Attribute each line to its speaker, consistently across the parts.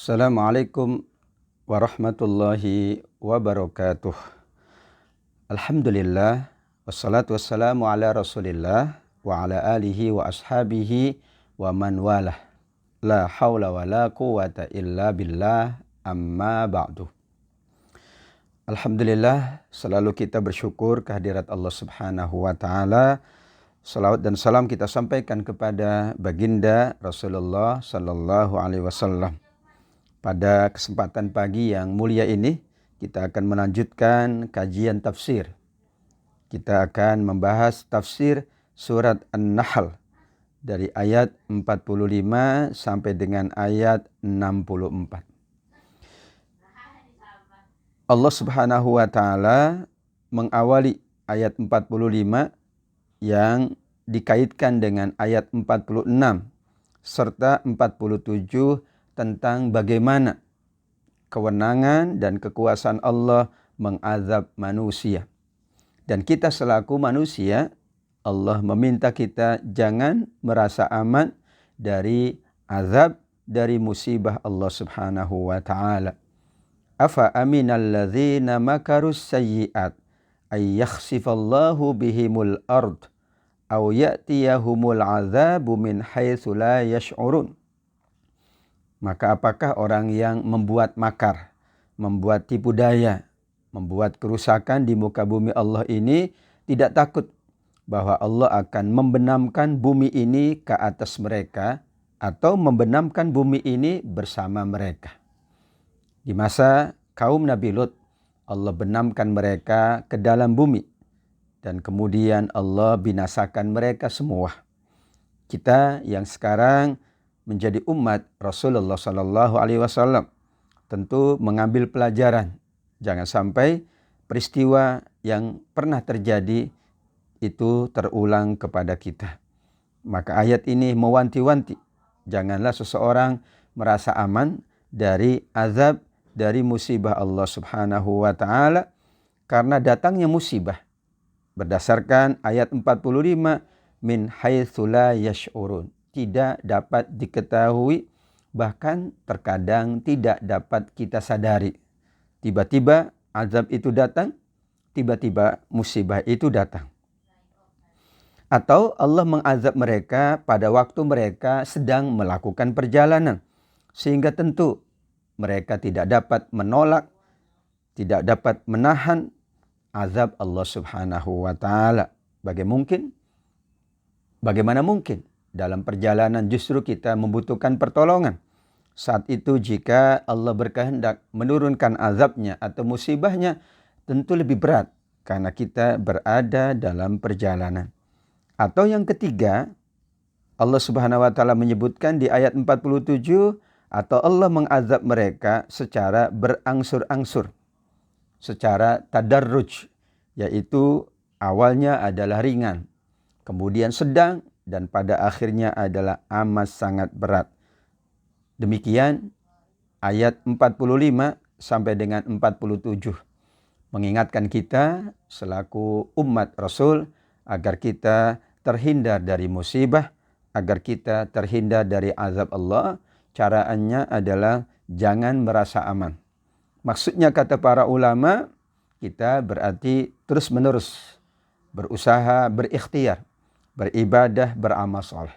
Speaker 1: Assalamualaikum warahmatullahi wabarakatuh. Alhamdulillah, wassalatu wassalamu ala rasulillah wa ala alihi wa ashabihi wa man walah. La hawla wa la quwata illa billah, amma ba'du. Alhamdulillah, selalu kita bersyukur kehadirat Allah subhanahu wa ta'ala. Salawat dan salam kita sampaikan kepada baginda Rasulullah sallallahu alaihi wasallam. Pada kesempatan pagi yang mulia ini, kita akan melanjutkan kajian tafsir. Kita akan membahas tafsir surat An-Nahl dari ayat 45 sampai dengan ayat 64. Allah Subhanahu wa taala mengawali ayat 45 yang dikaitkan dengan ayat 46 serta 47 tentang bagaimana kewenangan dan kekuasaan Allah mengazab manusia. Dan kita selaku manusia, Allah meminta kita jangan merasa aman dari azab, dari musibah Allah subhanahu wa ta'ala. Afa aminal ladzina makarus sayyi'at ay yakhsifallahu bihimul ard aw ya'tiyahumul azabu min haitsu la yash'urun. Maka apakah orang yang membuat makar, membuat tipu daya, membuat kerusakan di muka bumi Allah ini tidak takut bahwa Allah akan membenamkan bumi ini ke atas mereka atau membenamkan bumi ini bersama mereka. Di masa kaum Nabi Lut, Allah benamkan mereka ke dalam bumi dan kemudian Allah binasakan mereka semua. Kita yang sekarang menjadi umat Rasulullah sallallahu alaihi wasallam tentu mengambil pelajaran. Jangan sampai peristiwa yang pernah terjadi itu terulang kepada kita. Maka ayat ini mewanti-wanti, janganlah seseorang merasa aman dari azab, dari musibah Allah subhanahu wa ta'ala, karena datangnya musibah berdasarkan ayat 45 min haitsu la yash'urun, tidak dapat diketahui, bahkan terkadang tidak dapat kita sadari. Tiba-tiba azab itu datang, tiba-tiba musibah itu datang. Atau Allah mengazab mereka pada waktu mereka sedang melakukan perjalanan, sehingga tentu mereka tidak dapat menolak, tidak dapat menahan azab Allah subhanahu wa ta'ala. Bagaimana mungkin dalam perjalanan justru kita membutuhkan pertolongan? Saat itu jika Allah berkehendak menurunkan azabnya atau musibahnya, tentu lebih berat karena kita berada dalam perjalanan. Atau yang ketiga, Allah subhanahu wa ta'ala menyebutkan di ayat 47, atau Allah mengazab mereka secara berangsur-angsur, secara tadarruj, yaitu awalnya adalah ringan, kemudian sedang, dan pada akhirnya adalah amat sangat berat. Demikian ayat 45 sampai dengan 47 mengingatkan kita selaku umat Rasul agar kita terhindar dari musibah, agar kita terhindar dari azab Allah. Caranya adalah jangan merasa aman. Maksudnya kata para ulama, kita berarti terus-menerus berusaha, berikhtiar, beribadah, beramal soleh.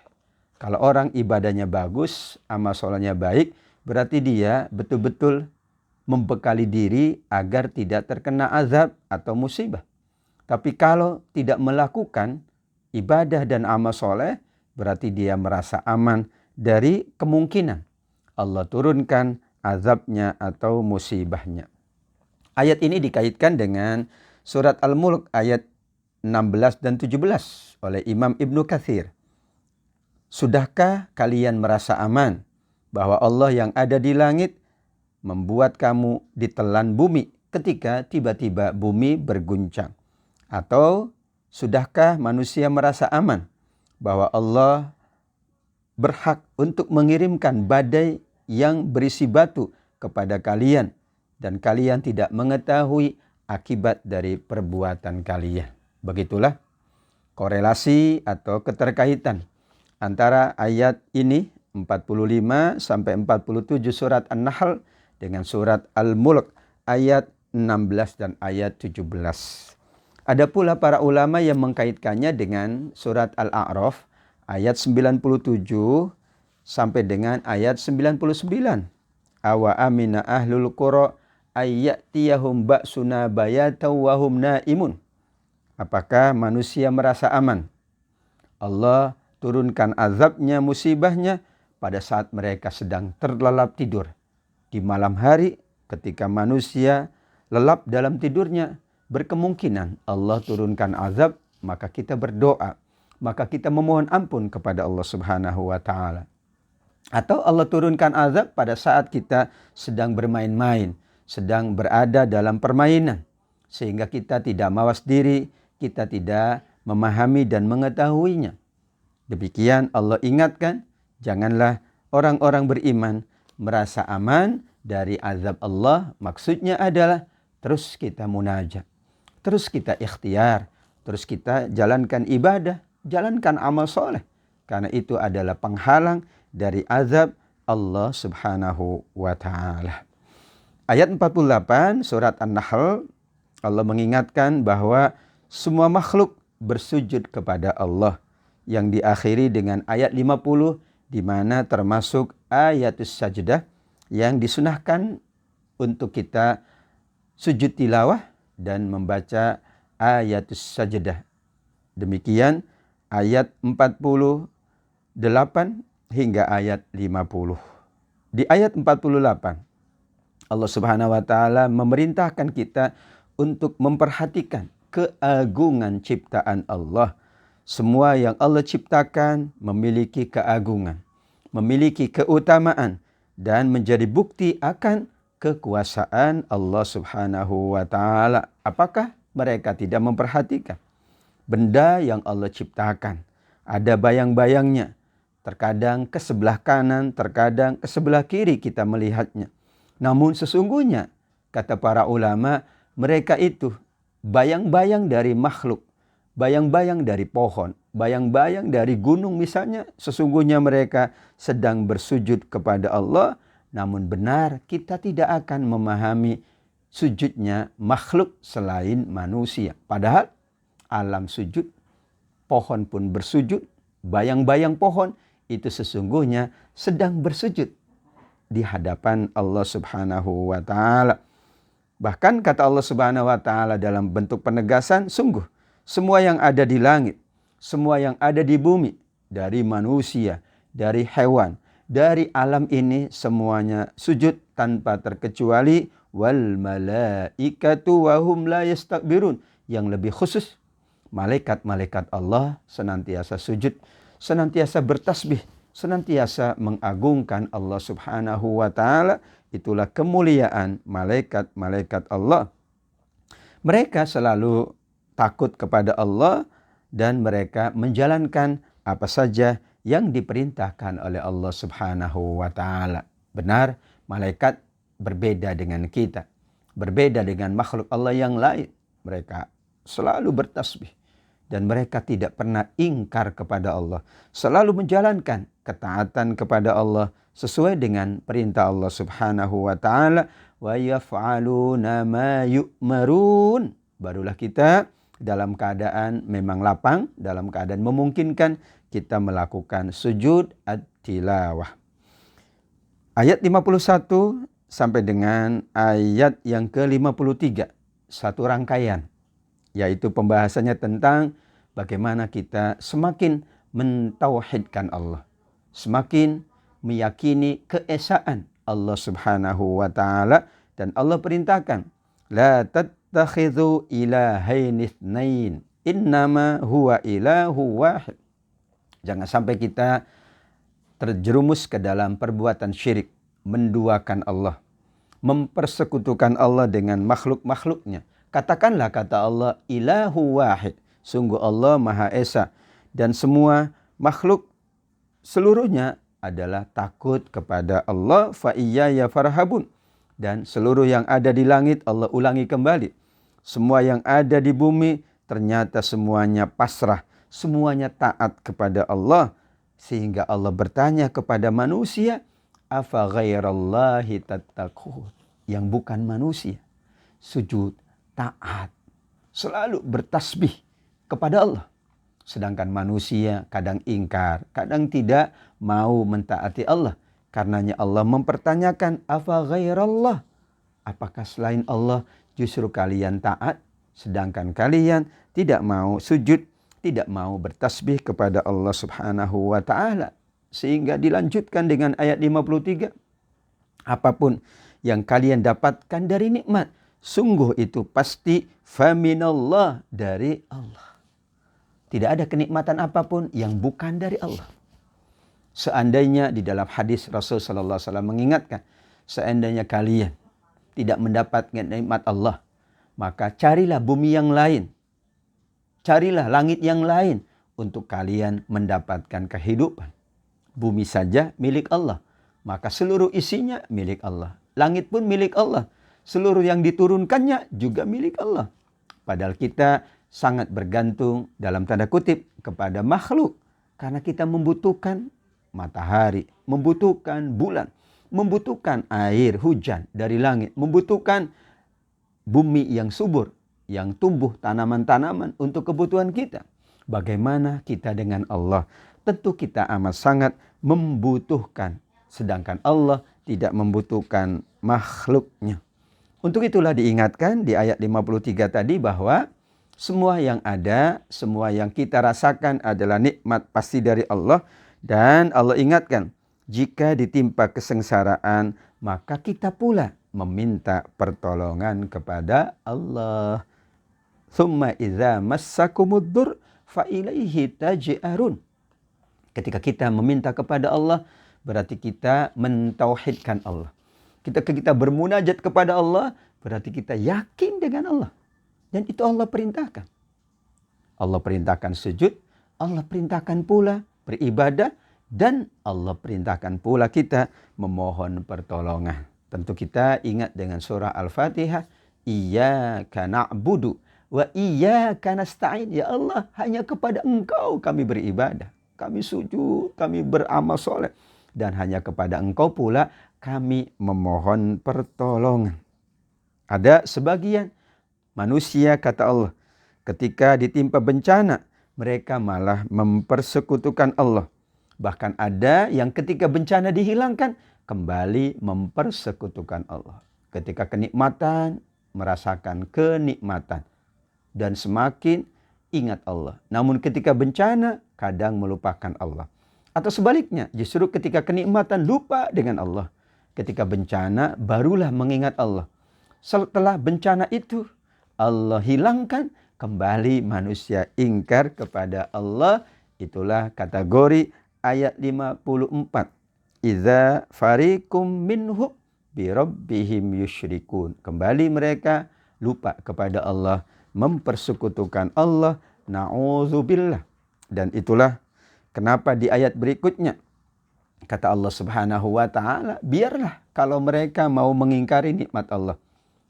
Speaker 1: Kalau orang ibadahnya bagus, amal solehnya baik, berarti dia betul-betul membekali diri agar tidak terkena azab atau musibah. Tapi kalau tidak melakukan ibadah dan amal soleh, berarti dia merasa aman dari kemungkinan Allah turunkan azabnya atau musibahnya. Ayat ini dikaitkan dengan surat Al-Mulk ayat 16 dan 17 oleh Imam Ibnu Katsir. Sudahkah kalian merasa aman bahwa Allah yang ada di langit membuat kamu ditelan bumi ketika tiba-tiba bumi berguncang? Atau sudahkah manusia merasa aman bahwa Allah berhak untuk mengirimkan badai yang berisi batu kepada kalian dan kalian tidak mengetahui akibat dari perbuatan kalian? Begitulah korelasi atau keterkaitan antara ayat ini, 45 sampai 47 surat An-Nahl dengan surat Al-Mulk ayat 16 dan ayat 17. Ada pula para ulama yang mengkaitkannya dengan surat Al-A'raf ayat 97 sampai dengan ayat 99. Awa amina ahlul qura ayyatiyahum ba'suna bayatan wa hum naimun. Apakah manusia merasa aman? Allah turunkan azabnya, musibahnya pada saat mereka sedang terlelap tidur. Di malam hari ketika manusia lelap dalam tidurnya, berkemungkinan Allah turunkan azab, maka kita berdoa, maka kita memohon ampun kepada Allah Subhanahu wa taala. Atau Allah turunkan azab pada saat kita sedang bermain-main, sedang berada dalam permainan, sehingga kita tidak mawas diri, kita tidak memahami dan mengetahuinya. Demikian Allah ingatkan, janganlah orang-orang beriman merasa aman dari azab Allah. Maksudnya adalah terus kita munajat, terus kita ikhtiar, terus kita jalankan ibadah, jalankan amal soleh. Karena itu adalah penghalang dari azab Allah Subhanahu wa ta'ala. Ayat 48 surat An-Nahl, Allah mengingatkan bahwa semua makhluk bersujud kepada Allah, yang diakhiri dengan ayat 50 di mana termasuk ayatus sajdah yang disunahkan untuk kita sujud tilawah dan membaca ayatus sajdah. Demikian ayat 48 hingga ayat 50. Di ayat 48 Allah Subhanahu wa taala memerintahkan kita untuk memperhatikan keagungan ciptaan Allah. Semua yang Allah ciptakan memiliki keagungan, memiliki keutamaan, dan menjadi bukti akan kekuasaan Allah Subhanahu wa taala. Apakah mereka tidak memperhatikan benda yang Allah ciptakan? Ada bayang-bayangnya. Terkadang ke sebelah kanan, terkadang ke sebelah kiri kita melihatnya. Namun sesungguhnya, kata para ulama, mereka itu bayang-bayang dari makhluk, bayang-bayang dari pohon, bayang-bayang dari gunung misalnya. Sesungguhnya mereka sedang bersujud kepada Allah. Namun benar, kita tidak akan memahami sujudnya makhluk selain manusia. Padahal alam sujud, pohon pun bersujud, bayang-bayang pohon itu sesungguhnya sedang bersujud di hadapan Allah Subhanahu wa ta'ala. Bahkan kata Allah Subhanahu wa ta'ala dalam bentuk penegasan, sungguh semua yang ada di langit, semua yang ada di bumi, dari manusia, dari hewan, dari alam ini semuanya sujud tanpa terkecuali. Wal malaikatu wa hum la yastakbirun. Yang lebih khusus, malaikat-malaikat Allah senantiasa sujud, senantiasa bertasbih, senantiasa mengagungkan Allah Subhanahu wa ta'ala. Itulah kemuliaan malaikat-malaikat Allah. Mereka selalu takut kepada Allah dan mereka menjalankan apa saja yang diperintahkan oleh Allah Subhanahu wa ta'ala. Benar, malaikat berbeda dengan kita, berbeda dengan makhluk Allah yang lain. Mereka selalu bertasbih dan mereka tidak pernah ingkar kepada Allah, selalu menjalankan ketaatan kepada Allah sesuai dengan perintah Allah Subhanahu wa ta'ala. Wa yaf'aluna ma yu'marun. Barulah kita dalam keadaan memang lapang, dalam keadaan memungkinkan, kita melakukan sujud at-tilawah. Ayat 51 sampai dengan ayat yang ke-53, satu rangkaian, yaitu pembahasannya tentang bagaimana kita semakin mentauhidkan Allah, semakin meyakini keesaan Allah Subhanahu wa ta'ala. Dan Allah perintahkan, la tattakhidhu ilahaini itsnain innama huwa ilahu wahid. Jangan sampai kita terjerumus ke dalam perbuatan syirik, menduakan Allah, mempersekutukan Allah dengan makhluk-makhluknya. Katakanlah, kata Allah, ilahu wahid. Sungguh Allah Maha Esa. Dan semua makhluk seluruhnya adalah takut kepada Allah. Fa iyaya farhabun. Dan seluruh yang ada di langit, Allah ulangi kembali, semua yang ada di bumi ternyata semuanya pasrah, semuanya taat kepada Allah. Sehingga Allah bertanya kepada manusia, afa ghairallahi tattaqun, yang bukan manusia sujud, taat, selalu bertasbih kepada Allah. Sedangkan manusia kadang ingkar, kadang tidak mau mentaati Allah. Karenanya Allah mempertanyakan, afa ghairallah, apakah selain Allah justru kalian taat, sedangkan kalian tidak mau sujud, tidak mau bertasbih kepada Allah Subhanahu wa ta'ala. Sehingga dilanjutkan dengan ayat 53. Apapun yang kalian dapatkan dari nikmat, sungguh itu pasti faminallah, dari Allah. Tidak ada kenikmatan apapun yang bukan dari Allah. Seandainya di dalam hadis Rasul sallallahu alaihi wasallam mengingatkan, seandainya kalian tidak mendapatkan nikmat Allah, maka carilah bumi yang lain, carilah langit yang lain untuk kalian mendapatkan kehidupan. Bumi saja milik Allah, maka seluruh isinya milik Allah. Langit pun milik Allah, seluruh yang diturunkannya juga milik Allah. Padahal kita sangat bergantung dalam tanda kutip kepada makhluk, karena kita membutuhkan matahari, membutuhkan bulan, membutuhkan air hujan dari langit, membutuhkan bumi yang subur, yang tumbuh tanaman-tanaman untuk kebutuhan kita. Bagaimana kita dengan Allah? Tentu kita amat sangat membutuhkan, sedangkan Allah tidak membutuhkan makhluknya. Untuk itulah diingatkan di ayat 53 tadi bahwa semua yang ada, semua yang kita rasakan adalah nikmat pasti dari Allah. Dan Allah ingatkan, jika ditimpa kesengsaraan, maka kita pula meminta pertolongan kepada Allah. Tsumma idza massakumuddur fa ilaihi taj'arun. Ketika kita meminta kepada Allah, berarti kita mentauhidkan Allah. Ketika kita bermunajat kepada Allah, berarti kita yakin dengan Allah. Dan itu Allah perintahkan. Allah perintahkan sujud, Allah perintahkan pula beribadah, dan Allah perintahkan pula kita memohon pertolongan. Tentu kita ingat dengan surah Al-Fatihah, Iyyaka na'budu wa iyyaka nasta'in. Ya Allah, hanya kepada Engkau kami beribadah, kami sujud, kami beramal soleh, dan hanya kepada Engkau pula kami memohon pertolongan. Ada sebagian manusia, kata Allah, ketika ditimpa bencana, mereka malah mempersekutukan Allah. Bahkan ada yang ketika bencana dihilangkan, kembali mempersekutukan Allah. Ketika kenikmatan, merasakan kenikmatan. Dan semakin ingat Allah. Namun ketika bencana, kadang melupakan Allah. Atau sebaliknya, justru ketika kenikmatan lupa dengan Allah. Ketika bencana, barulah mengingat Allah. Setelah bencana itu, Allah hilangkan, kembali manusia ingkar kepada Allah. Itulah kategori ayat 54. Idza fariqum minhum bi rabbihim yusyrikun. Kembali mereka lupa kepada Allah, mempersekutukan Allah. Na'udzubillah. Dan itulah kenapa di ayat berikutnya kata Allah Subhanahu wa ta'ala, biarlah kalau mereka mau mengingkari nikmat Allah.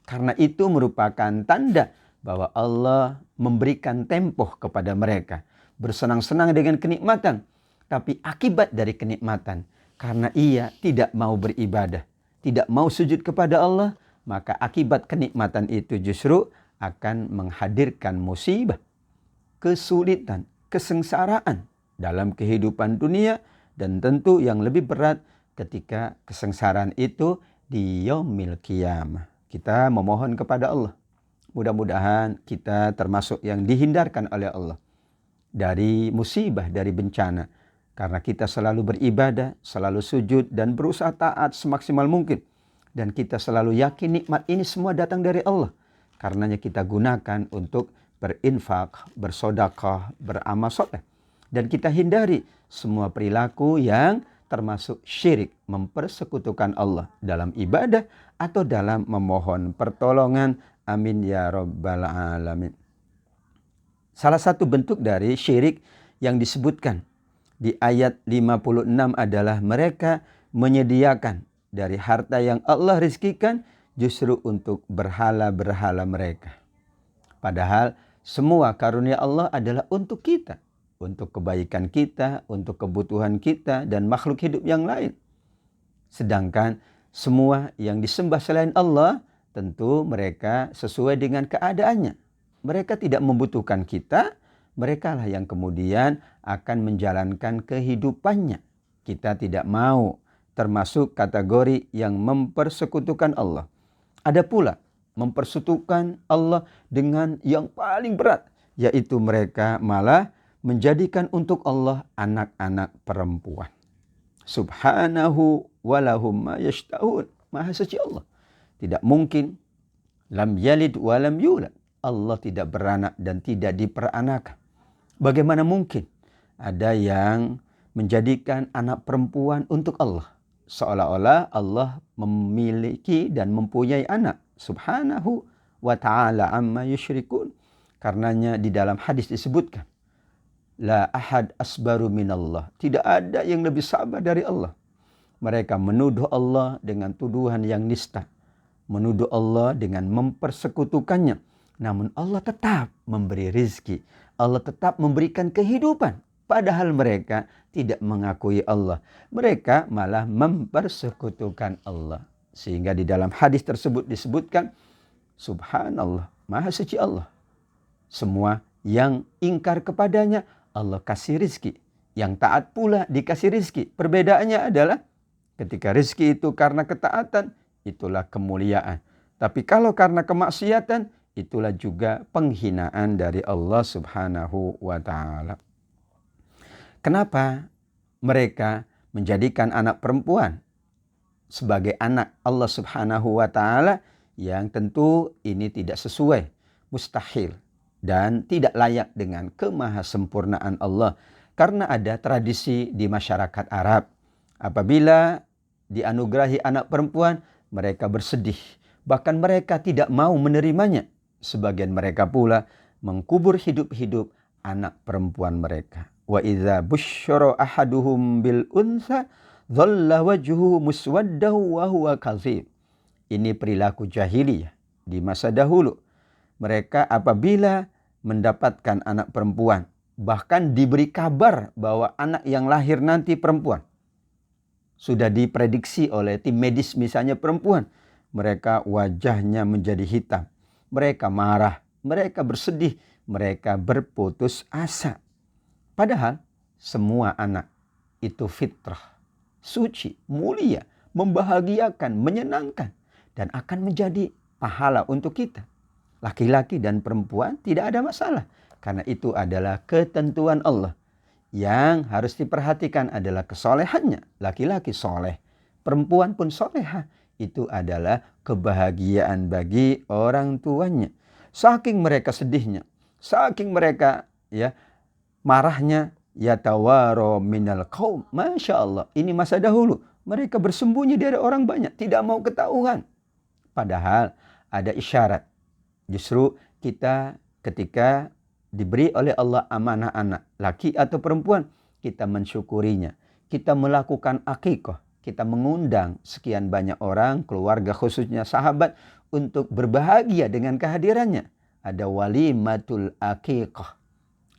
Speaker 1: Karena itu merupakan tanda bahwa Allah memberikan tempo kepada mereka. Bersenang-senang dengan kenikmatan. Tapi akibat dari kenikmatan, karena ia tidak mau beribadah, tidak mau sujud kepada Allah, maka akibat kenikmatan itu justru akan menghadirkan musibah, kesulitan, kesengsaraan dalam kehidupan dunia. Dan tentu yang lebih berat ketika kesengsaraan itu di yaumil qiyamah. Kita memohon kepada Allah, mudah-mudahan kita termasuk yang dihindarkan oleh Allah dari musibah, dari bencana. Karena kita selalu beribadah, selalu sujud, dan berusaha taat semaksimal mungkin. Dan kita selalu yakin nikmat ini semua datang dari Allah. Karenanya kita gunakan untuk berinfak, bersedekah, beramal soleh. Dan kita hindari semua perilaku yang termasuk syirik, mempersekutukan Allah dalam ibadah atau dalam memohon pertolongan. Amin ya rabbal alamin. Salah satu bentuk dari syirik yang disebutkan di ayat 56 adalah mereka menyediakan dari harta yang Allah rizkikan justru untuk berhala-berhala mereka. Padahal semua karunia Allah adalah untuk kita, untuk kebaikan kita, untuk kebutuhan kita dan makhluk hidup yang lain. Sedangkan semua yang disembah selain Allah, tentu mereka sesuai dengan keadaannya. Mereka tidak membutuhkan kita, mereka lah yang kemudian akan menjalankan kehidupannya. Kita tidak mau termasuk kategori yang mempersekutukan Allah. Ada pula mempersekutukan Allah dengan yang paling berat, yaitu mereka malah menjadikan untuk Allah anak-anak perempuan. Subhanahu walahum ma yashtahun. Maha suci Allah. Tidak mungkin. Lam yalid walam yulad. Allah tidak beranak dan tidak diperanakan. Bagaimana mungkin ada yang menjadikan anak perempuan untuk Allah? Seolah-olah Allah memiliki dan mempunyai anak. Subhanahu wa ta'ala amma yusyrikun. Karenanya di dalam hadis disebutkan, la ahad asbaru minallah. Tidak ada yang lebih sabar dari Allah. Mereka menuduh Allah dengan tuduhan yang nista. Menuduh Allah dengan mempersekutukannya. Namun Allah tetap memberi rizki. Allah tetap memberikan kehidupan. Padahal mereka tidak mengakui Allah. Mereka malah mempersekutukan Allah. Sehingga di dalam hadis tersebut disebutkan, Subhanallah, Maha suci Allah. Semua yang ingkar kepadanya, Allah kasih rizki. Yang taat pula dikasih rizki. Perbedaannya adalah ketika rizki itu karena ketaatan, itulah kemuliaan. Tapi kalau karena kemaksiatan, itulah juga penghinaan dari Allah Subhanahu wa ta'ala. Kenapa mereka menjadikan anak perempuan sebagai anak Allah Subhanahu wa ta'ala? Yang tentu ini tidak sesuai, mustahil, dan tidak layak dengan kemahasempurnaan Allah. Karena ada tradisi di masyarakat Arab, apabila dianugerahi anak perempuan, mereka bersedih. Bahkan mereka tidak mau menerimanya. Sebagian mereka pula mengkubur hidup-hidup anak perempuan mereka. Wa idza busyira ahaduhum bil unsa dhalla wajhuhu muswaddahu wa huwa kadzib. Ini perilaku jahiliyah di masa dahulu. Mereka apabila mendapatkan anak perempuan, bahkan diberi kabar bahwa anak yang lahir nanti perempuan, sudah diprediksi oleh tim medis misalnya perempuan, mereka wajahnya menjadi hitam. Mereka marah, mereka bersedih, mereka berputus asa. Padahal semua anak itu fitrah, suci, mulia, membahagiakan, menyenangkan, dan akan menjadi pahala untuk kita. Laki-laki dan perempuan tidak ada masalah. Karena itu adalah ketentuan Allah. Yang harus diperhatikan adalah kesolehannya. Laki-laki soleh, perempuan pun soleha. Itu adalah kebahagiaan bagi orang tuanya. Saking mereka sedihnya, saking mereka marahnya, yatawaro minal qaum. Masya Allah, ini masa dahulu. Mereka bersembunyi dari orang banyak, tidak mau ketahuan. Padahal ada isyarat. Justru kita ketika diberi oleh Allah amanah anak, laki atau perempuan, kita mensyukurinya. Kita melakukan akikah. Kita mengundang sekian banyak orang, keluarga khususnya sahabat, untuk berbahagia dengan kehadirannya. Ada walimatul akikah.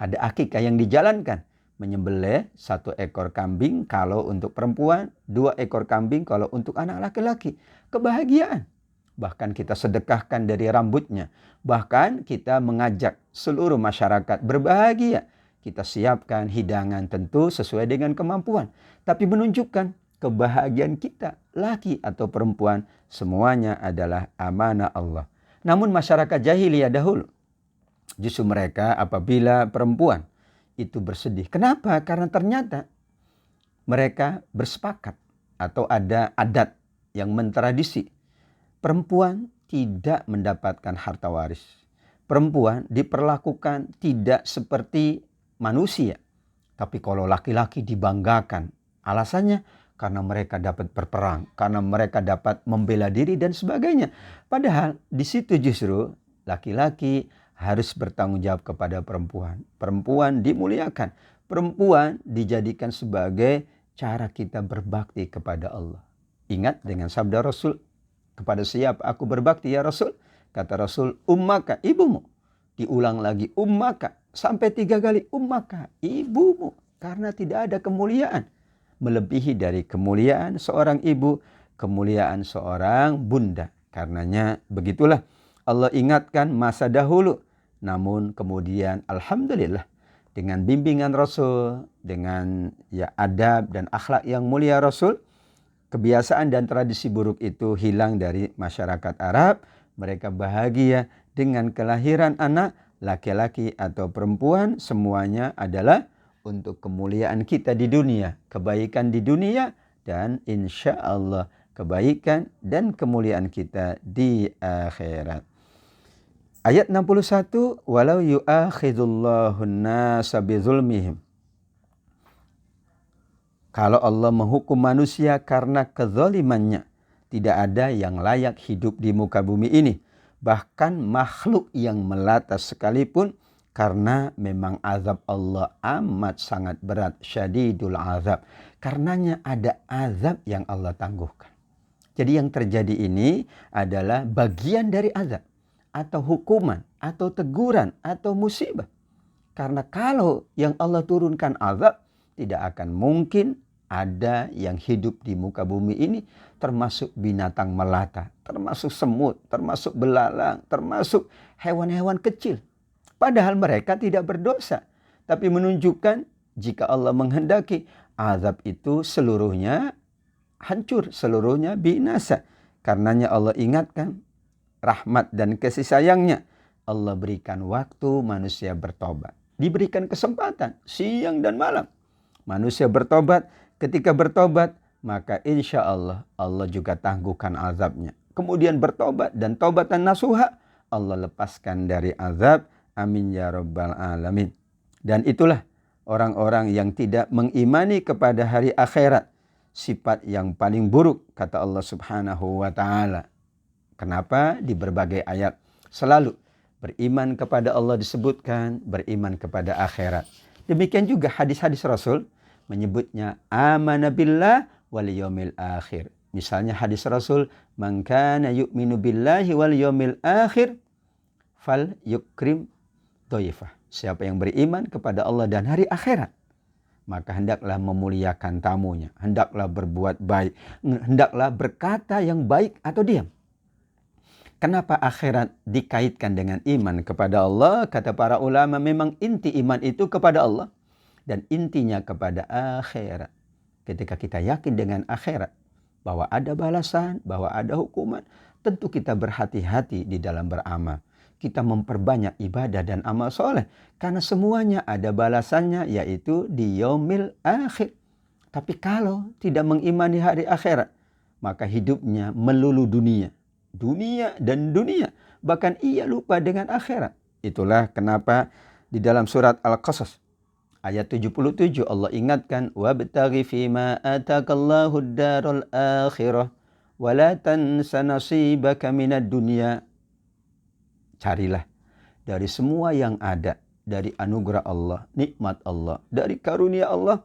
Speaker 1: Ada akikah yang dijalankan. Menyembelih 1 ekor kambing kalau untuk perempuan, 2 ekor kambing kalau untuk anak laki-laki. Kebahagiaan. Bahkan kita sedekahkan dari rambutnya. Bahkan kita mengajak seluruh masyarakat berbahagia. Kita siapkan hidangan tentu sesuai dengan kemampuan. Tapi menunjukkan kebahagiaan kita, laki atau perempuan, semuanya adalah amanah Allah. Namun masyarakat jahiliyah dahulu, justru mereka apabila perempuan itu bersedih. Kenapa? Karena ternyata mereka bersepakat atau ada adat yang mentradisi. Perempuan tidak mendapatkan harta waris. Perempuan diperlakukan tidak seperti manusia. Tapi kalau laki-laki dibanggakan. Alasannya karena mereka dapat berperang, karena mereka dapat membela diri dan sebagainya. Padahal di situ justru laki-laki harus bertanggung jawab kepada perempuan. Perempuan dimuliakan. Perempuan dijadikan sebagai cara kita berbakti kepada Allah. Ingat dengan sabda Rasul, kepada siapa aku berbakti ya Rasul? Kata Rasul, ummaka, ibumu. Diulang lagi, ummaka. sampai 3 kali ummaka, ibumu, karena tidak ada kemuliaan melebihi dari kemuliaan seorang ibu, kemuliaan seorang bunda. Karenanya begitulah Allah ingatkan masa dahulu. Namun kemudian alhamdulillah dengan bimbingan Rasul, dengan adab dan akhlak yang mulia Rasul, kebiasaan dan tradisi buruk itu hilang dari masyarakat Arab. Mereka bahagia dengan kelahiran anak, laki-laki atau perempuan, semuanya adalah untuk kemuliaan kita di dunia, kebaikan di dunia, dan insya Allah kebaikan dan kemuliaan kita di akhirat. Ayat 61, walau yu'akhidullahu an-nasa bizulmihim. Kalau Allah menghukum manusia karena kezalimannya, tidak ada yang layak hidup di muka bumi ini. Bahkan makhluk yang melata sekalipun, karena memang azab Allah amat sangat berat, syadidul azab. Karenanya ada azab yang Allah tangguhkan. Jadi yang terjadi ini adalah bagian dari azab, atau hukuman, atau teguran, atau musibah. Karena kalau yang Allah turunkan azab, tidak akan mungkin ada yang hidup di muka bumi ini, termasuk binatang melata, termasuk semut, termasuk belalang, termasuk hewan-hewan kecil. Padahal mereka tidak berdosa. Tapi menunjukkan jika Allah menghendaki, azab itu seluruhnya hancur, seluruhnya binasa. Karenanya Allah ingatkan rahmat dan kasih sayangnya. Allah berikan waktu manusia bertobat. Diberikan kesempatan siang dan malam. Manusia bertobat. Ketika bertobat, maka insya Allah Allah juga tangguhkan azabnya. Kemudian bertobat dan tobatan nasuha, Allah lepaskan dari azab. Amin ya rabbal alamin. Dan itulah orang-orang yang tidak mengimani kepada hari akhirat. Sifat yang paling buruk, kata Allah subhanahu wa ta'ala. Kenapa? Di berbagai ayat selalu beriman kepada Allah disebutkan, beriman kepada akhirat. Demikian juga hadis-hadis Rasul menyebutnya amana billah wal yaumil akhir. Misalnya hadis Rasul, man kana yu'minu billahi wal yaumil akhir fal yukrim doifah. Siapa yang beriman kepada Allah dan hari akhirat, maka hendaklah memuliakan tamunya, hendaklah berbuat baik, hendaklah berkata yang baik atau diam. Kenapa akhirat dikaitkan dengan iman kepada Allah? Kata para ulama, memang inti iman itu kepada Allah dan intinya kepada akhirat. Ketika kita yakin dengan akhirat, bahwa ada balasan, bahwa ada hukuman, tentu kita berhati-hati di dalam beramal. Kita memperbanyak ibadah dan amal soleh. Karena semuanya ada balasannya, yaitu di yaumil akhir. Tapi kalau tidak mengimani hari akhirat, maka hidupnya melulu dunia. Dunia dan dunia. Bahkan ia lupa dengan akhirat. Itulah kenapa di dalam surat Al-Qasas ayat 77 Allah ingatkan, wabtaghi fima atakallahu ad-darul akhirah wa la tansa nasibaka minad dunya. Carilah dari semua yang ada, dari anugerah Allah, nikmat Allah, dari karunia Allah,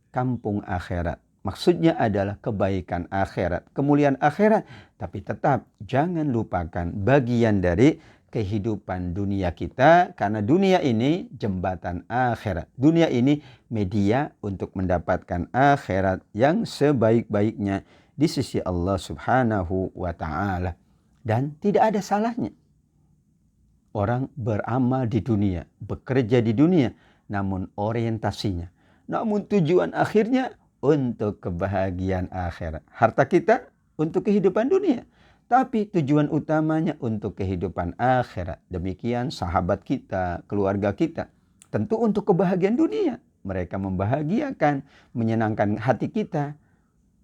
Speaker 1: kampung akhirat. Maksudnya adalah kebaikan akhirat, kemuliaan akhirat. Tapi tetap jangan lupakan bagian dari kehidupan dunia kita. Karena dunia ini jembatan akhirat. Dunia ini media untuk mendapatkan akhirat yang sebaik-baiknya di sisi Allah subhanahu wa ta'ala. Dan tidak ada salahnya orang beramal di dunia, bekerja di dunia, namun orientasinya, namun tujuan akhirnya untuk kebahagiaan akhirat. Harta kita untuk kehidupan dunia, tapi tujuan utamanya untuk kehidupan akhirat. Demikian sahabat kita, keluarga kita, tentu untuk kebahagiaan dunia. Mereka membahagiakan, menyenangkan hati kita,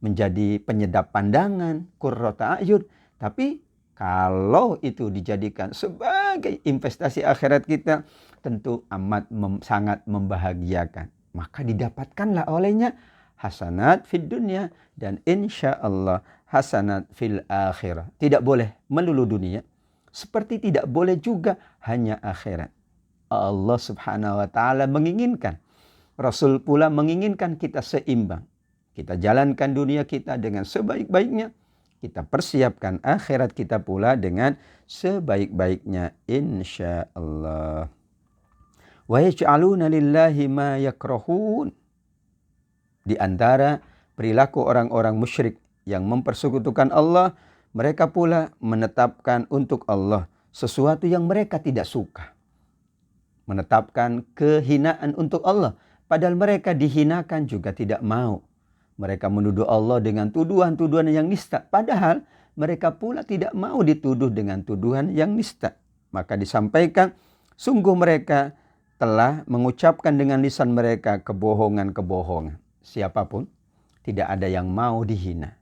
Speaker 1: menjadi penyedap pandangan, qurrata a'yun. Tapi kalau itu dijadikan sebagai investasi akhirat kita, tentu sangat membahagiakan. Maka didapatkanlah olehnya hasanat fid dunya dan insya Allah hasanat fil akhirah. Tidak boleh melulu dunia, seperti tidak boleh juga hanya akhirat. Allah subhanahu wa ta'ala menginginkan, Rasul pula menginginkan kita seimbang. Kita jalankan dunia kita dengan sebaik-baiknya, kita persiapkan akhirat kita pula dengan sebaik-baiknya insya Allah. Wa yaj'aluna lillahi ma yakrahun. Di antara perilaku orang-orang musyrik yang mempersekutukan Allah, mereka pula menetapkan untuk Allah sesuatu yang mereka tidak suka. Menetapkan kehinaan untuk Allah, padahal mereka dihinakan juga tidak mau. Mereka menuduh Allah dengan tuduhan-tuduhan yang nista, padahal mereka pula tidak mau dituduh dengan tuduhan yang nista. Maka disampaikan, sungguh mereka telah mengucapkan dengan lisan mereka kebohongan-kebohongan. Siapapun tidak ada yang mau dihina,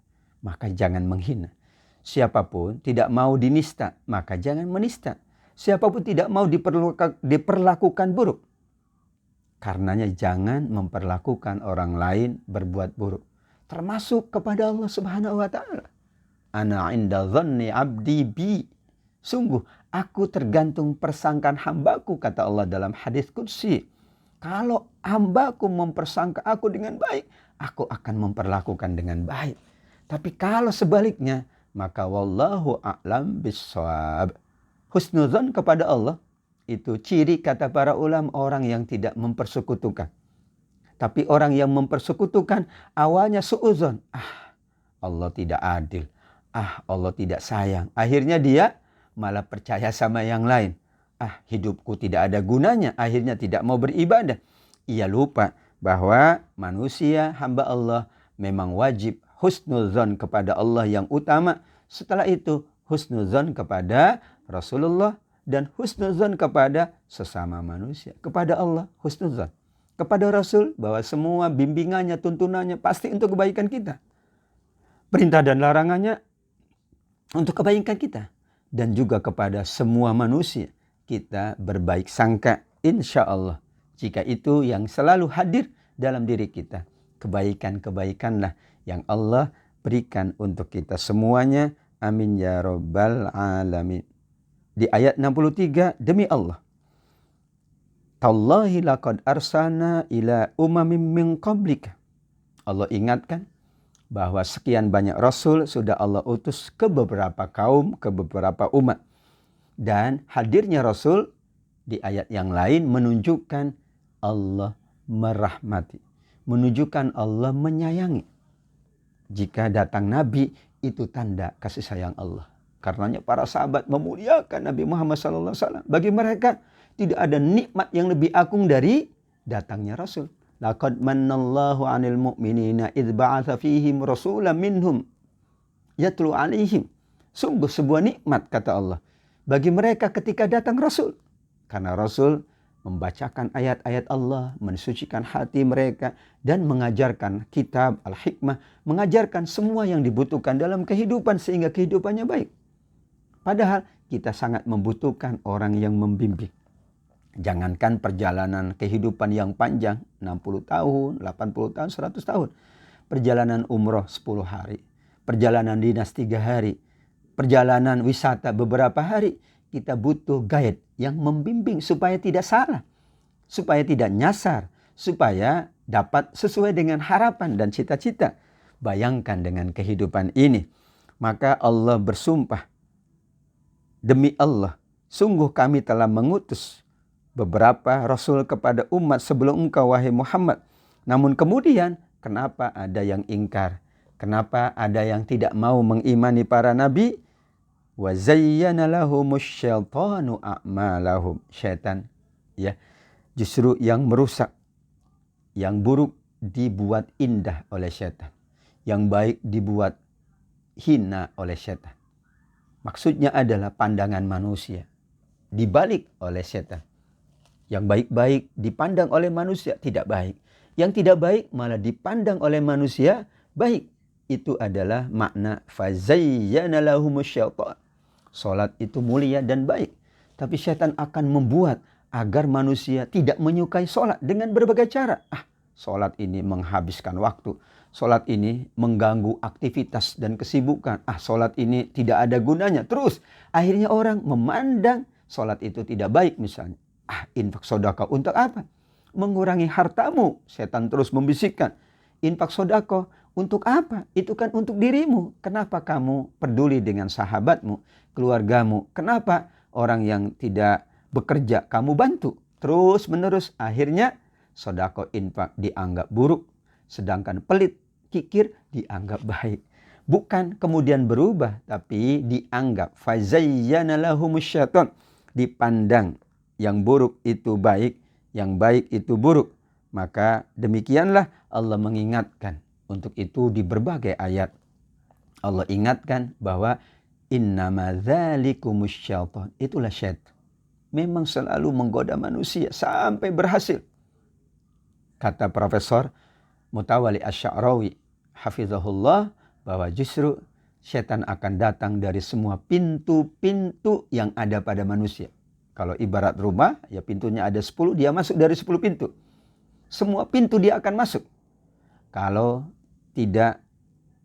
Speaker 1: maka jangan menghina. Siapapun tidak mau dinista, maka jangan menista. Siapapun tidak mau diperlakukan buruk, karenanya jangan memperlakukan orang lain berbuat buruk, termasuk kepada Allah Subhanahu wa taala. Ana 'inda dhanni 'abdi bi. Sungguh aku tergantung persangkaan hambaku, kata Allah dalam hadis qudsi. Kalau hambaku mempersangka aku dengan baik, aku akan memperlakukan dengan baik. Tapi kalau sebaliknya, maka wallahu a'lam bissawab. Husnuzon kepada Allah itu ciri, kata para ulama, orang yang tidak mempersekutukan. Tapi orang yang mempersekutukan awalnya suuzon. Allah tidak adil. Allah tidak sayang. Akhirnya dia malah percaya sama yang lain. Hidupku tidak ada gunanya. Akhirnya tidak mau beribadah. Ia lupa bahwa manusia hamba Allah memang wajib husnuzon kepada Allah yang utama. Setelah itu husnuzon kepada Rasulullah dan husnuzon kepada sesama manusia. Kepada Allah husnuzon, kepada Rasul bahwa semua bimbingannya, tuntunannya pasti untuk kebaikan kita. Perintah dan larangannya untuk kebaikan kita. Dan juga kepada semua manusia kita berbaik sangka, insya Allah. Jika itu yang selalu hadir dalam diri kita, kebaikan-kebaikanlah yang Allah berikan untuk kita semuanya. Amin ya rabbal alamin. Di ayat 63, demi Allah, Tallahi laqad arsalna ila umamin min qablika. Allah ingatkan bahwa sekian banyak rasul sudah Allah utus ke beberapa kaum, ke beberapa umat. Dan hadirnya rasul di ayat yang lain menunjukkan Allah merahmati, menunjukkan Allah menyayangi. Jika datang nabi, itu tanda kasih sayang Allah. Karenanya para sahabat memuliakan Nabi Muhammad SAW. Bagi mereka tidak ada nikmat yang lebih agung dari datangnya Rasul. Laqad mannallahu 'anil mu'minina idz ba'atsa fihim rasulan minhum yatlu 'alaihim. Sungguh sebuah nikmat, kata Allah, bagi mereka ketika datang Rasul. Karena Rasul membacakan ayat-ayat Allah, mensucikan hati mereka, dan mengajarkan kitab al-hikmah, mengajarkan semua yang dibutuhkan dalam kehidupan sehingga kehidupannya baik. Padahal kita sangat membutuhkan orang yang membimbing. Jangankan perjalanan kehidupan yang panjang, 60 tahun, 80 tahun, 100 tahun. Perjalanan umroh 10 hari, perjalanan dinas 3 hari, perjalanan wisata beberapa hari. Kita butuh guide yang membimbing supaya tidak salah, supaya tidak nyasar, supaya dapat sesuai dengan harapan dan cita-cita. Bayangkan dengan kehidupan ini. Maka Allah bersumpah, demi Allah, sungguh kami telah mengutus beberapa rasul kepada umat sebelum engkau, wahai Muhammad. Namun kemudian, kenapa ada yang ingkar? Kenapa ada yang tidak mau mengimani para nabi? Wa zayyana lahumusy syaitanu a'malahum. Syaitan ya justru yang merusak. Yang buruk dibuat indah oleh syaitan. Yang baik dibuat hina oleh syaitan. Maksudnya adalah pandangan manusia dibalik oleh setan. Yang baik-baik dipandang oleh manusia tidak baik. Yang tidak baik malah dipandang oleh manusia baik. Itu adalah makna fazayyana lahumus syaitan. Salat itu mulia dan baik. Tapi setan akan membuat agar manusia tidak menyukai salat dengan berbagai cara. Salat ini menghabiskan waktu. Salat ini mengganggu aktivitas dan kesibukan. Salat ini tidak ada gunanya. Terus akhirnya orang memandang salat itu tidak baik misalnya. Infak sedekah untuk apa? Mengurangi hartamu. Setan terus membisikkan. Infak sedekah untuk apa? Itu kan untuk dirimu. Kenapa kamu peduli dengan sahabatmu, keluargamu? Kenapa orang yang tidak bekerja kamu bantu? terus menerus. Akhirnya sedekah infak dianggap buruk, sedangkan pelit, kikir dianggap baik. Bukan kemudian berubah, tapi dianggap fazayyana lahumus syaitan, dipandang yang buruk itu baik, yang baik itu buruk. Maka demikianlah Allah mengingatkan untuk itu di berbagai ayat. Allah ingatkan bahwa innama dzalikumus syaitan, itulah syaitan. Memang selalu menggoda manusia sampai berhasil. Kata Profesor Mutawalli Asy-Sya'rawi hafizahullah, bahwa justru setan akan datang dari semua pintu-pintu yang ada pada manusia. Kalau ibarat rumah, ya pintunya ada 10, dia masuk dari 10 pintu. Semua pintu dia akan masuk. Kalau tidak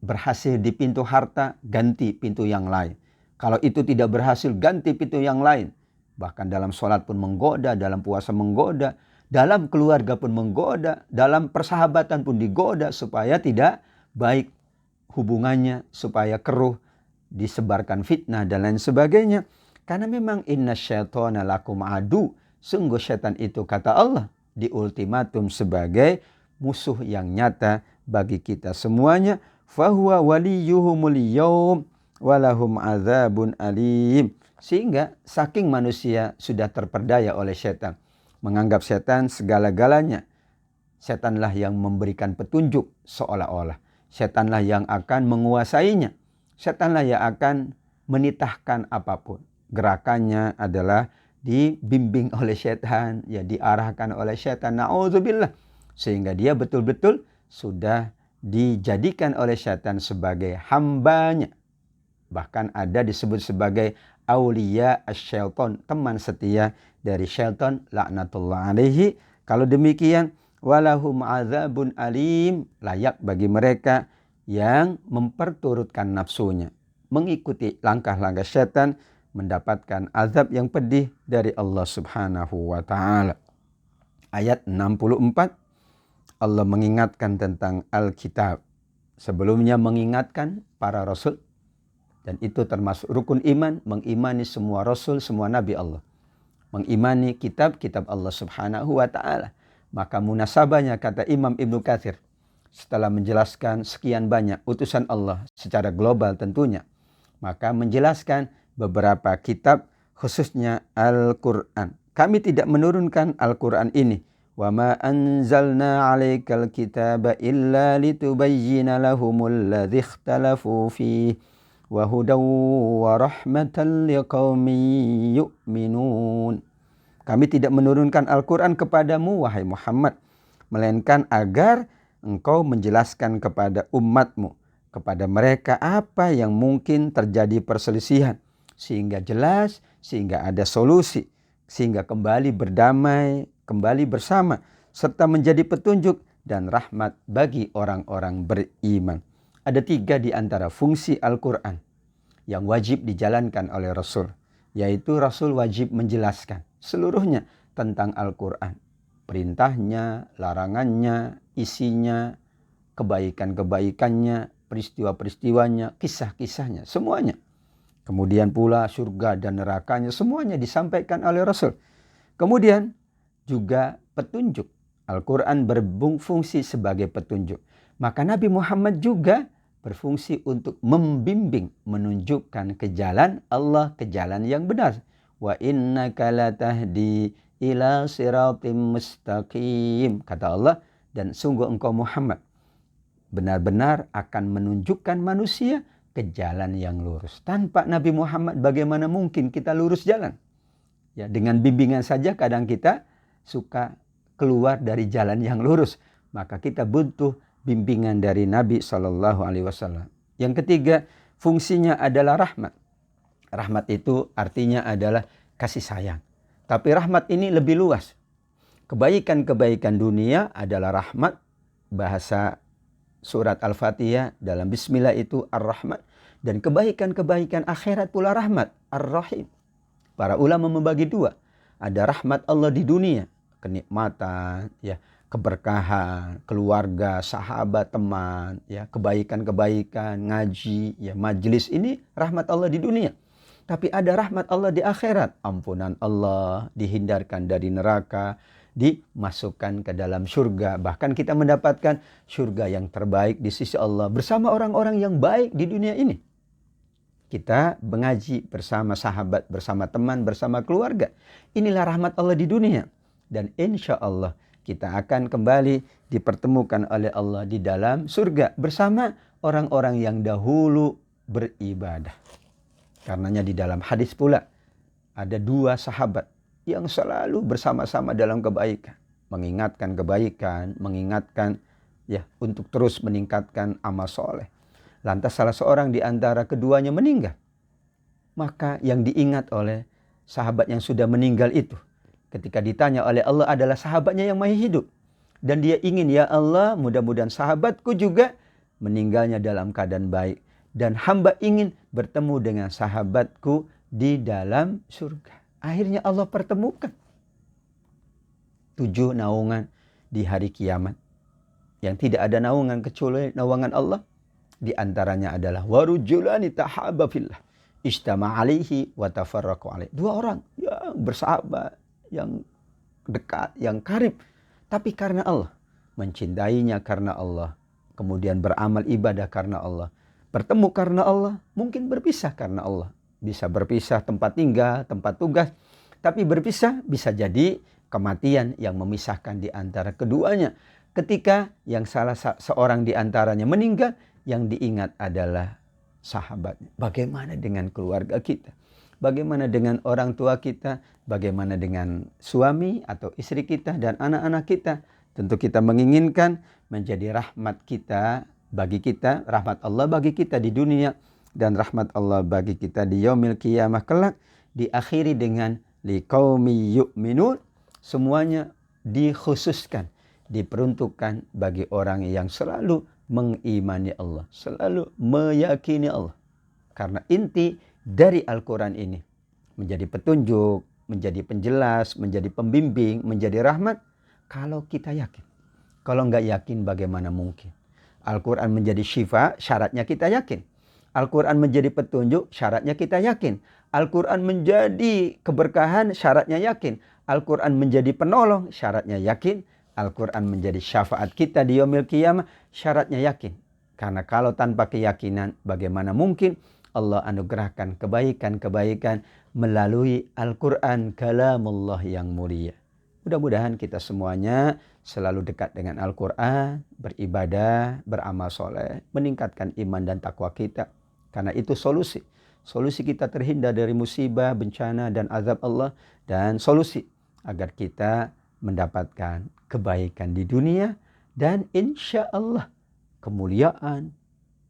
Speaker 1: berhasil di pintu harta, ganti pintu yang lain. Kalau itu tidak berhasil, ganti pintu yang lain. Bahkan dalam sholat pun menggoda, dalam puasa menggoda, dalam keluarga pun menggoda, dalam persahabatan pun digoda supaya tidak baik hubungannya, supaya keruh, disebarkan fitnah dan lain sebagainya. Karena memang inna syaitana lakum adu, sungguh syaitan itu kata Allah di ultimatum sebagai musuh yang nyata bagi kita semuanya. Fahuwa waliyuhumul yawm walahum azabun alim. Sehingga saking manusia sudah terperdaya oleh syaitan, menganggap syaitan segala-galanya. Syaitanlah yang memberikan petunjuk seolah-olah. Syaitanlah yang akan menguasainya. Syaitanlah yang akan menitahkan apapun. Gerakannya adalah dibimbing oleh syaitan, ya diarahkan oleh syaitan. Na'udzubillah. Sehingga dia betul-betul sudah dijadikan oleh syaitan sebagai hambanya. Bahkan ada disebut sebagai auliya asy-syaitan, teman setia dari syaitan laknatullah alaihi. Kalau demikian, walahum azabun alim, layak bagi mereka yang memperturutkan nafsunya, mengikuti langkah-langkah syaitan, mendapatkan azab yang pedih dari Allah Subhanahu wa taala. Ayat 64, Allah mengingatkan tentang Alkitab. Sebelumnya mengingatkan para rasul, dan itu termasuk rukun iman, mengimani semua rasul, semua nabi Allah. Mengimani kitab-kitab Allah Subhanahu wa taala. Maka munasabahnya, kata Imam Ibnu Katsir, setelah menjelaskan sekian banyak utusan Allah secara global tentunya, maka menjelaskan beberapa kitab, khususnya Al-Quran. Kami tidak menurunkan Al-Quran ini. Wa ma anzalna 'alaikal kitaba illa litubayyina lahumul ladzi ikhtalafu fihi wa hudaw wa rahmatan liqaumin yu'minun. Kami tidak menurunkan Al-Quran kepadamu, wahai Muhammad, melainkan agar engkau menjelaskan kepada umatmu, kepada mereka apa yang mungkin terjadi perselisihan, sehingga jelas, sehingga ada solusi, sehingga kembali berdamai, kembali bersama, serta menjadi petunjuk dan rahmat bagi orang-orang beriman. Ada 3 di antara fungsi Al-Quran yang wajib dijalankan oleh Rasul, yaitu Rasul wajib menjelaskan seluruhnya tentang Al-Quran. Perintahnya, larangannya, isinya, kebaikan-kebaikannya, peristiwa-peristiwanya, kisah-kisahnya, semuanya. Kemudian pula surga dan nerakanya, semuanya disampaikan oleh Rasul. Kemudian juga petunjuk. Al-Quran berfungsi sebagai petunjuk. Maka Nabi Muhammad juga berfungsi untuk membimbing, menunjukkan ke jalan Allah, ke jalan yang benar. Wa innaka latahdi ila siratim mustaqim, kata Allah, dan sungguh engkau Muhammad benar-benar akan menunjukkan manusia ke jalan yang lurus. Tanpa Nabi Muhammad bagaimana mungkin kita lurus jalan? Ya, dengan bimbingan saja kadang kita suka keluar dari jalan yang lurus. Maka kita butuh bimbingan dari Nabi SAW. Yang ketiga, fungsinya adalah rahmat. Rahmat itu artinya adalah kasih sayang. Tapi rahmat ini lebih luas. Kebaikan-kebaikan dunia adalah rahmat. Bahasa surat Al-Fatihah dalam Bismillah itu Ar-Rahman. Dan kebaikan-kebaikan akhirat pula rahmat, Ar-Rahim. Para ulama membagi 2. Ada rahmat Allah di dunia, kenikmatan, ya, keberkahan, keluarga, sahabat, teman, ya, kebaikan-kebaikan, ngaji, ya, majelis, ini rahmat Allah di dunia. Tapi ada rahmat Allah di akhirat. Ampunan Allah, dihindarkan dari neraka, dimasukkan ke dalam surga. Bahkan kita mendapatkan surga yang terbaik di sisi Allah bersama orang-orang yang baik di dunia ini. Kita mengaji bersama sahabat, bersama teman, bersama keluarga. Inilah rahmat Allah di dunia. Dan insya Allah kita akan kembali dipertemukan oleh Allah di dalam surga bersama orang-orang yang dahulu beribadah. Karenanya di dalam hadis pula ada dua sahabat yang selalu bersama-sama dalam kebaikan. Mengingatkan kebaikan, mengingatkan untuk terus meningkatkan amal soleh. Lantas salah seorang di antara keduanya meninggal. Maka yang diingat oleh sahabat yang sudah meninggal itu, ketika ditanya oleh Allah adalah sahabatnya yang masih hidup. Dan dia ingin, ya Allah, mudah-mudahan sahabatku juga meninggalnya dalam keadaan baik. Dan hamba ingin bertemu dengan sahabatku di dalam surga. Akhirnya Allah pertemukan 7 naungan di hari kiamat. Yang tidak ada naungan kecuali naungan Allah. Di antaranya adalah warujulani tahabba fillah ijtama alaihi wa tafarraqu alaihi. 2 orang yang bersahabat, yang dekat, yang karib, tapi karena Allah, mencintainya karena Allah, kemudian beramal ibadah karena Allah, bertemu karena Allah, mungkin berpisah karena Allah. Bisa berpisah tempat tinggal, tempat tugas, tapi berpisah bisa jadi kematian yang memisahkan di antara keduanya. Ketika yang salah seorang di antaranya meninggal, yang diingat adalah sahabatnya. Bagaimana dengan keluarga kita? Bagaimana dengan orang tua kita? Bagaimana dengan suami atau istri kita dan anak-anak kita? Tentu kita menginginkan menjadi rahmat kita bagi kita, rahmat Allah bagi kita di dunia, dan rahmat Allah bagi kita di yaumil qiyamah kelak, diakhiri dengan liqaumi yu'minun. Semuanya dikhususkan, diperuntukkan bagi orang yang selalu mengimani Allah, selalu meyakini Allah. Karena inti dari Al-Quran ini menjadi petunjuk, menjadi penjelas, menjadi pembimbing, menjadi rahmat kalau kita yakin. Kalau nggak yakin bagaimana mungkin? Al-Quran menjadi syifa, syaratnya kita yakin. Al-Quran menjadi petunjuk, syaratnya kita yakin. Al-Quran menjadi keberkahan, syaratnya yakin. Al-Quran menjadi penolong, syaratnya yakin. Al-Quran menjadi syafaat kita di yaumil qiyamah, syaratnya yakin. Karena kalau tanpa keyakinan, bagaimana mungkin Allah anugerahkan kebaikan-kebaikan melalui Al-Quran, kalamullah yang mulia. Mudah-mudahan kita semuanya selalu dekat dengan Al-Quran, beribadah, beramal soleh, meningkatkan iman dan takwa kita. Karena itu solusi. Solusi kita terhindar dari musibah, bencana, dan azab Allah. Dan solusi agar kita mendapatkan kebaikan di dunia dan insya Allah kemuliaan,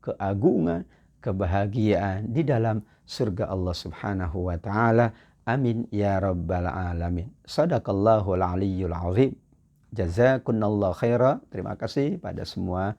Speaker 1: keagungan, kebahagiaan di dalam surga Allah Subhanahu wa taala. Amin ya rabbal alamin. Shadaqallahul aliyyul azim. Jazakumullahu khaira. Terima kasih pada semua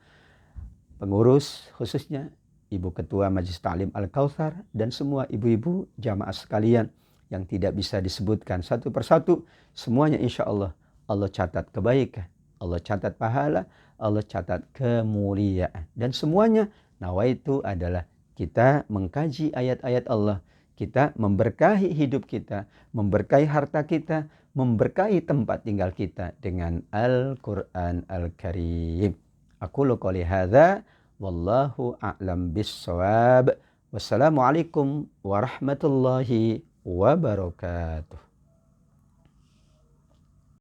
Speaker 1: pengurus, khususnya Ibu Ketua Majelis Ta'lim Al-Kautsar dan semua ibu-ibu jamaah sekalian yang tidak bisa disebutkan satu persatu. Semuanya insya Allah catat kebaikan, Allah catat pahala, Allah catat kemuliaan. Dan semuanya nawaitu adalah kita mengkaji ayat-ayat Allah, kita memberkahi hidup kita, memberkahi harta kita, memberkahi tempat tinggal kita dengan Al-Quran Al-Karim. Aqulu qouli hadza wallahu a'lam bissawab. Wassalamualaikum warahmatullahi wabarakatuh.